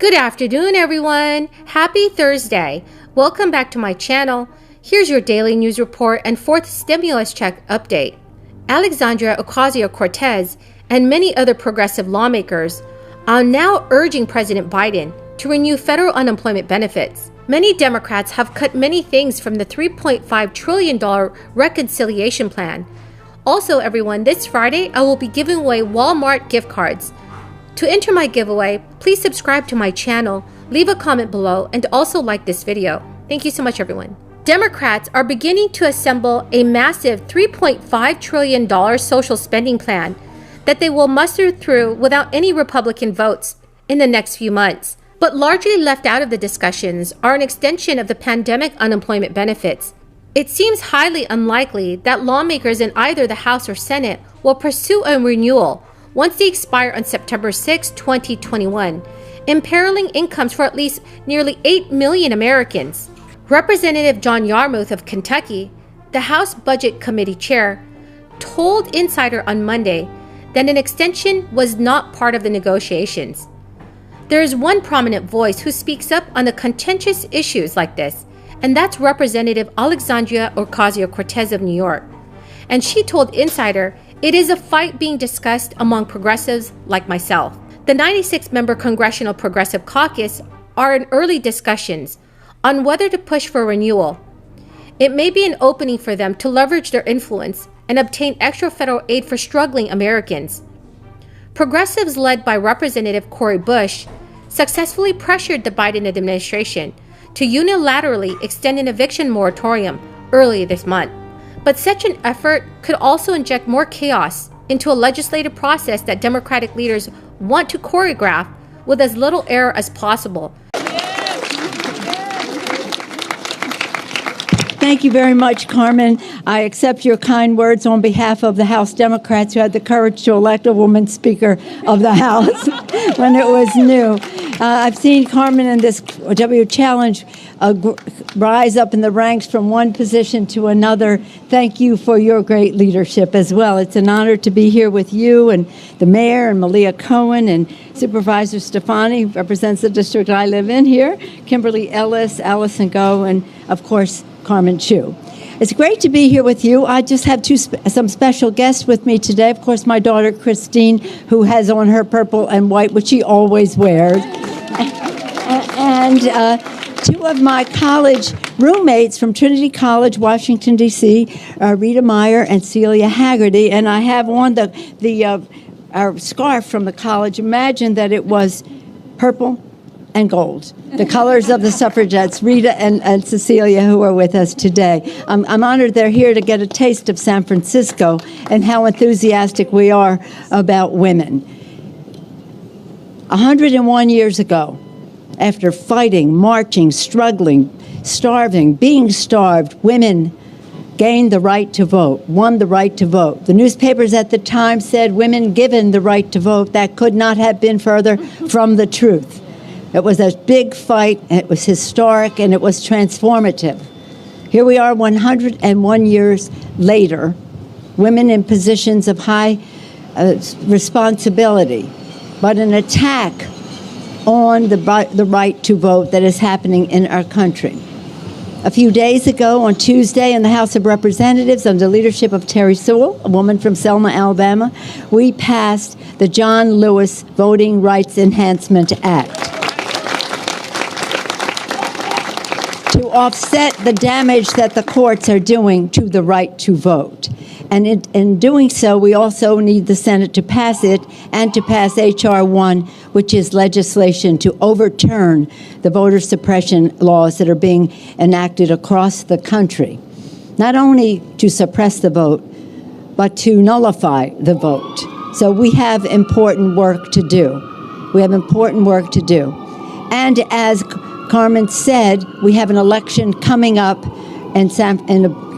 Good afternoon, everyone. Happy Thursday. Welcome back to my channel. Here's your daily news report and fourth stimulus check update. Alexandria Ocasio-Cortez and many other progressive lawmakers are now urging President Biden to renew federal unemployment benefits. Many Democrats have cut many things from the $3.5 trillion reconciliation plan. Also, everyone, this Friday, I will be giving away Walmart gift cards. To enter my giveaway, please subscribe to my channel, leave a comment below, and also like this video. Thank you so much, everyone. Democrats are beginning to assemble a massive $3.5 trillion social spending plan that they will muster through without any Republican votes in the next few months. But largely left out of the discussions are an extension of the pandemic unemployment benefits. It seems highly unlikely that lawmakers in either the House or Senate will pursue a renewal once they expire on September 6, 2021, imperiling incomes for at least nearly 8 million Americans. Representative John Yarmuth of Kentucky, the House Budget Committee chair, told Insider on Monday that an extension was not part of the negotiations. There is one prominent voice who speaks up on the contentious issues like this, and that's Representative Alexandria Ocasio-Cortez of New York. And she told Insider it is a fight being discussed among progressives like myself. The 96-member Congressional Progressive Caucus are in early discussions on whether to push for renewal. It may be an opening for them to leverage their influence and obtain extra federal aid for struggling Americans. Progressives led by Representative Cori Bush successfully pressured the Biden administration to unilaterally extend an eviction moratorium early this month. But such an effort could also inject more chaos into a legislative process that Democratic leaders want to choreograph with as little error as possible. Thank you very much, Carmen. I accept your kind words on behalf of the House Democrats who had the courage to elect a woman Speaker of the House when it was new. I've seen Carmen and this W Challenge rise up in the ranks from one position to another. Thank you for your great leadership as well. It's an honor to be here with you and the mayor and Malia Cohen and Supervisor Stefani, who represents the district I live in here, Kimberly Ellis, Allison Go, and of course, Carmen Chu. It's great to be here with you. I just have some special guests with me today. Of course, my daughter, Christine, who has on her purple and white, which she always wears. And two of my college roommates from Trinity College, Washington, D.C., Rita Meyer and Celia Haggerty. And I have on our scarf from the college. Imagine that it was purple and gold, the colors of the suffragettes, Rita and Cecilia, who are with us today. I'm honored they're here to get a taste of San Francisco and how enthusiastic we are about women. 101 years ago, after fighting, marching, struggling, starving, being starved, women gained the right to vote, won the right to vote. The newspapers at the time said women given the right to vote. That could not have been further from the truth. It was a big fight, and it was historic, and it was transformative. Here we are 101 years later, women in positions of high responsibility, but an attack on the right to vote that is happening in our country. A few days ago, on Tuesday, in the House of Representatives, under the leadership of Terry Sewell, a woman from Selma, Alabama, we passed the John Lewis Voting Rights Enhancement Act to offset the damage that the courts are doing to the right to vote. And in doing so, we also need the Senate to pass it and to pass H.R. 1, which is legislation to overturn the voter suppression laws that are being enacted across the country, not only to suppress the vote, but to nullify the vote. So we have important work to do. We have important work to do. And as Carmen said, we have an election coming up in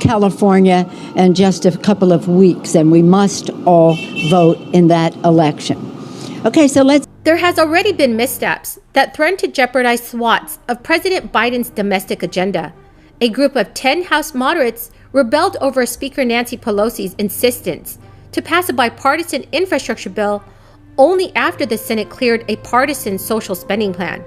California in just a couple of weeks, and we must all vote in that election. Okay, so let's... There has already been missteps that threaten to jeopardize swaths of President Biden's domestic agenda. A group of 10 House moderates rebelled over Speaker Nancy Pelosi's insistence to pass a bipartisan infrastructure bill only after the Senate cleared a partisan social spending plan.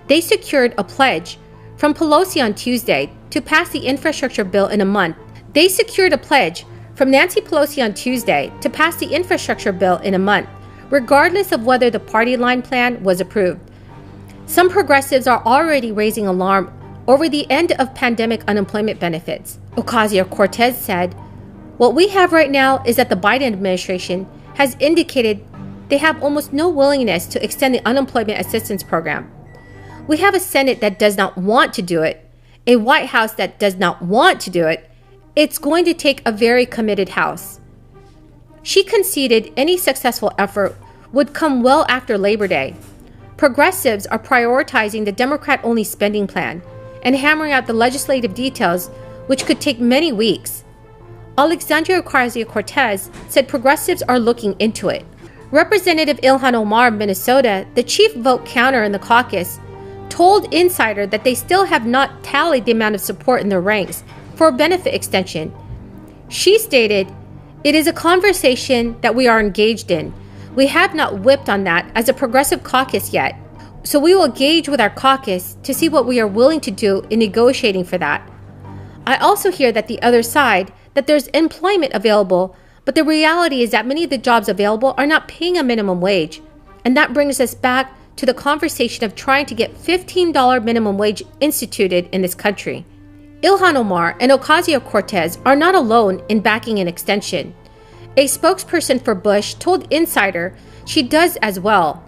They secured a pledge from Pelosi on Tuesday to pass the infrastructure bill in a month. They secured a pledge from Nancy Pelosi on Tuesday to pass the infrastructure bill in a month, regardless of whether the party line plan was approved. Some progressives are already raising alarm over the end of pandemic unemployment benefits. Ocasio-Cortez said, "What we have right now is that the Biden administration has indicated they have almost no willingness to extend the unemployment assistance program. We have a Senate that does not want to do it, a White House that does not want to do it. It's going to take a very committed House." She conceded any successful effort would come well after Labor Day. Progressives are prioritizing the Democrat-only spending plan and hammering out the legislative details, which could take many weeks. Alexandria Ocasio-Cortez said progressives are looking into it. Representative Ilhan Omar of Minnesota, the chief vote counter in the caucus, told Insider that they still have not tallied the amount of support in their ranks for a benefit extension. She stated, "It is a conversation that we are engaged in. We have not whipped on that as a progressive caucus yet. So we will engage with our caucus to see what we are willing to do in negotiating for that. I also hear that the other side, that there's employment available, but the reality is that many of the jobs available are not paying a minimum wage. And that brings us back to the conversation of trying to get $15 minimum wage instituted in this country." Ilhan Omar and Ocasio-Cortez are not alone in backing an extension. A spokesperson for Bush told Insider she does as well.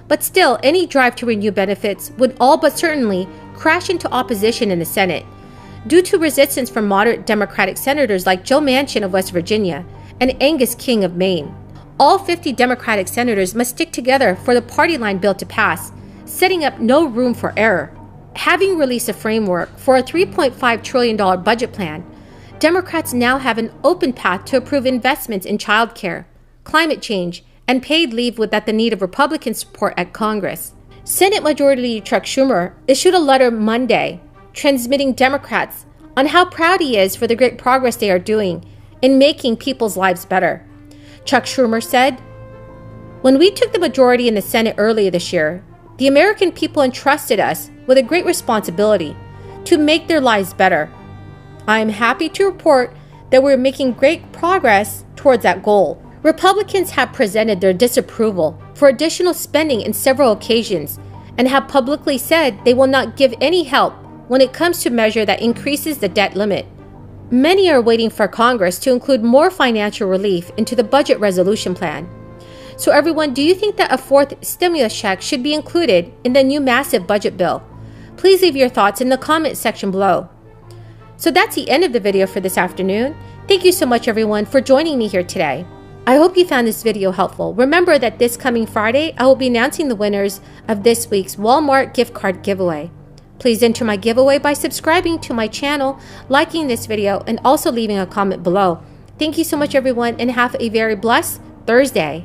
But still, any drive to renew benefits would all but certainly crash into opposition in the Senate, due to resistance from moderate Democratic senators like Joe Manchin of West Virginia and Angus King of Maine. All 50 Democratic senators must stick together for the party line bill to pass, setting up no room for error. Having released a framework for a $3.5 trillion budget plan, Democrats now have an open path to approve investments in childcare, climate change, and paid leave without the need of Republican support at Congress. Senate Majority Leader Chuck Schumer issued a letter Monday transmitting Democrats on how proud he is for the great progress they are doing in making people's lives better. Chuck Schumer said, "When we took the majority in the Senate earlier this year, the American people entrusted us with a great responsibility to make their lives better. I am happy to report that we're making great progress towards that goal." Republicans have presented their disapproval for additional spending in several occasions and have publicly said they will not give any help when it comes to a measure that increases the debt limit. Many are waiting for Congress to include more financial relief into the budget resolution plan. So everyone, do you think that a fourth stimulus check should be included in the new massive budget bill? Please leave your thoughts in the comment section below. So that's the end of the video for this afternoon. Thank you so much everyone for joining me here today. I hope you found this video helpful. Remember that this coming Friday, I will be announcing the winners of this week's Walmart gift card giveaway. Please enter my giveaway by subscribing to my channel, liking this video, and also leaving a comment below. Thank you so much everyone, and have a very blessed Thursday.